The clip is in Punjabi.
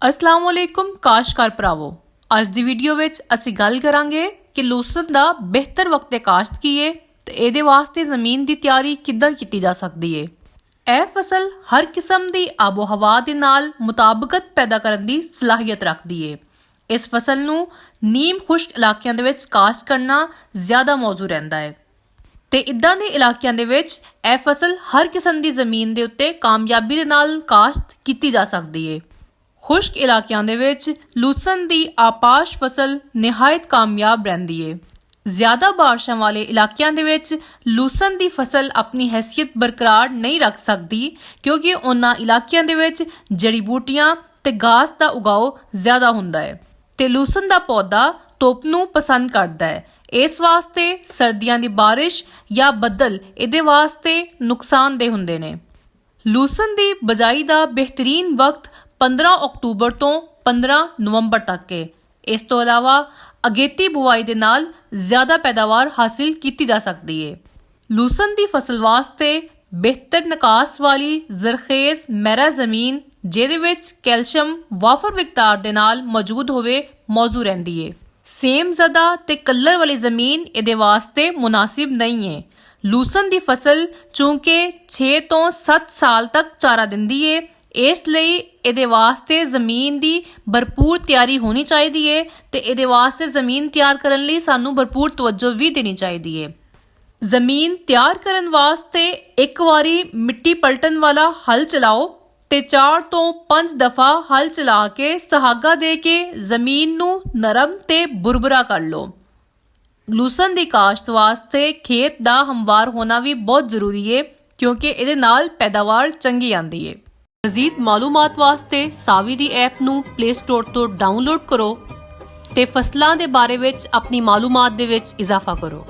अस्सलाम वालेकुम काश्तकार भरावो। अज दी वीडियो विच असीं गल करांगे कि लूसन दा बेहतर वक्त काश्त की है ते इहदे वास्ते ज़मीन दी तैयारी किद्दां कीती जा सकदी है। यह फसल हर किस्म दी आबो हवा दे नाल मुताबकत पैदा करन दी सलाहियत रखदी है। इस फसल नूं नीम खुश्क इलाकिਆਂ ਦੇ ਵਿੱਚ काश्त करना ज़्यादा मौजू रहिंदा है ਤੇ इदां ਦੇ ਇਲਾਕਿਆਂ ਦੇ ਵਿੱਚ ਇਹ फसल हर किस्म ਦੀ ਜ਼ਮੀਨ ਦੇ ਉੱਤੇ ਕਾਮਯਾਬੀ ਦੇ ਨਾਲ ਕਾਸ਼ਤ ਕੀਤੀ ਜਾ ਸਕਦੀ ਹੈ। ਖੁਸ਼ਕ ਇਲਾਕਿਆਂ ਦੇ ਵਿੱਚ ਲੂਸਨ ਦੀ ਆਪਾਸ਼ ਫਸਲ ਨਿਹਾਇਤ ਕਾਮਯਾਬ ਰਹਿੰਦੀ ਹੈ। ਜ਼ਿਆਦਾ ਬਾਰਿਸ਼ਾਂ ਵਾਲੇ ਇਲਾਕਿਆਂ ਦੇ ਵਿੱਚ ਲੂਸਨ ਦੀ ਫਸਲ ਆਪਣੀ ਹੈਸੀਅਤ ਬਰਕਰਾਰ ਨਹੀਂ ਰੱਖ ਸਕਦੀ ਕਿਉਂਕਿ ਉਹਨਾਂ ਇਲਾਕਿਆਂ ਦੇ ਵਿੱਚ ਜੜੀ ਬੂਟੀਆਂ ਤੇ ਘਾਸ ਦਾ ਉਗਾਓ ਜ਼ਿਆਦਾ ਹੁੰਦਾ ਹੈ ਤੇ ਲੂਸਨ ਦਾ ਪੌਦਾ ਧੁੱਪ ਨੂੰ ਪਸੰਦ ਕਰਦਾ ਹੈ। ਇਸ ਵਾਸਤੇ ਸਰਦੀਆਂ ਦੀ ਬਾਰਿਸ਼ ਜਾਂ ਬੱਦਲ ਇਹਦੇ ਵਾਸਤੇ ਨੁਕਸਾਨਦੇਹ ਹੁੰਦੇ ਨੇ। ਲੂਸਨ ਦੀ ਬਜਾਈ ਦਾ ਬਿਹਤਰੀਨ ਵਕਤ 15 ਅਕਤੂਬਰ ਤੋਂ 15 ਨਵੰਬਰ ਤੱਕ ਹੈ। ਇਸ ਤੋਂ ਇਲਾਵਾ ਅਗੇਤੀ ਬੁਆਈ ਦੇ ਨਾਲ ਜ਼ਿਆਦਾ ਪੈਦਾਵਾਰ ਹਾਸਿਲ ਕੀਤੀ ਜਾ ਸਕਦੀ ਹੈ। ਲੂਸਨ ਦੀ ਫਸਲ ਵਾਸਤੇ ਬਿਹਤਰ ਨਿਕਾਸ ਵਾਲੀ ਜ਼ਰਖੇਜ਼ ਮਹਿਰਾ ਜ਼ਮੀਨ ਜਿਹਦੇ ਵਿੱਚ ਕੈਲਸ਼ੀਅਮ ਵਾਫਰ ਮਿਕਦਾਰ ਦੇ ਨਾਲ ਮੌਜੂਦ ਹੋਵੇ ਮੌਜੂ ਰਹਿੰਦੀ ਹੈ। ਸੇਮ ਜ਼ਦਾ ਤੇ ਕਲਰ ਵਾਲੀ ਜ਼ਮੀਨ ਇਹਦੇ ਵਾਸਤੇ ਮੁਨਾਸਿਬ ਨਹੀਂ ਹੈ। ਲੂਸਨ ਦੀ ਫਸਲ ਚੂੰਕਿ 6 ਤੋਂ 7 ਸਾਲ ਤੱਕ ਚਾਰਾ ਦਿੰਦੀ ਹੈ, ਇਸ ਲਈ ਇਹਦੇ ਵਾਸਤੇ ਜ਼ਮੀਨ ਦੀ ਭਰਪੂਰ ਤਿਆਰੀ ਹੋਣੀ ਚਾਹੀਦੀ ਹੈ ਤੇ ਇਹਦੇ ਵਾਸਤੇ ਜ਼ਮੀਨ ਤਿਆਰ ਕਰਨ ਲਈ ਸਾਨੂੰ ਭਰਪੂਰ ਤਵੱਜੋ ਵੀ ਦੇਣੀ ਚਾਹੀਦੀ ਹੈ। ਜ਼ਮੀਨ ਤਿਆਰ ਕਰਨ ਵਾਸਤੇ ਇੱਕ ਵਾਰੀ ਮਿੱਟੀ ਪਲਟਣ ਵਾਲਾ ਹਲ ਚਲਾਓ ਤੇ 4 ਤੋਂ 5 ਦਫਾ ਹਲ ਚਲਾ ਕੇ ਸਹਾਗਾ ਦੇ ਕੇ ਜ਼ਮੀਨ ਨੂੰ ਨਰਮ ਤੇ ਬੁਰਬਰਾ ਕਰ ਲਓ। ਲੂਸਨ ਦੀ ਕਾਸ਼ਤ ਵਾਸਤੇ ਖੇਤ ਦਾ ਹਮਵਾਰ ਹੋਣਾ ਵੀ ਬਹੁਤ ਜ਼ਰੂਰੀ ਹੈ ਕਿਉਂਕਿ ਇਹਦੇ ਨਾਲ ਪੈਦਾਵਾਰ ਚੰਗੀ ਆਉਂਦੀ ਹੈ। ਮਜ਼ੀਦ ਮਾਲੂਮਾਤ ਵਾਸਤੇ ਸਾਵੀ ਦੀ ਐਪ ਨੂੰ ਪਲੇ ਸਟੋਰ ਤੋਂ ਡਾਊਨਲੋਡ ਕਰੋ ਤੇ ਫਸਲਾਂ ਦੇ ਬਾਰੇ ਵਿੱਚ ਆਪਣੀ ਮਾਲੂਮਾਤ ਦੇ ਵਿੱਚ ਇਜ਼ਾਫਾ ਕਰੋ।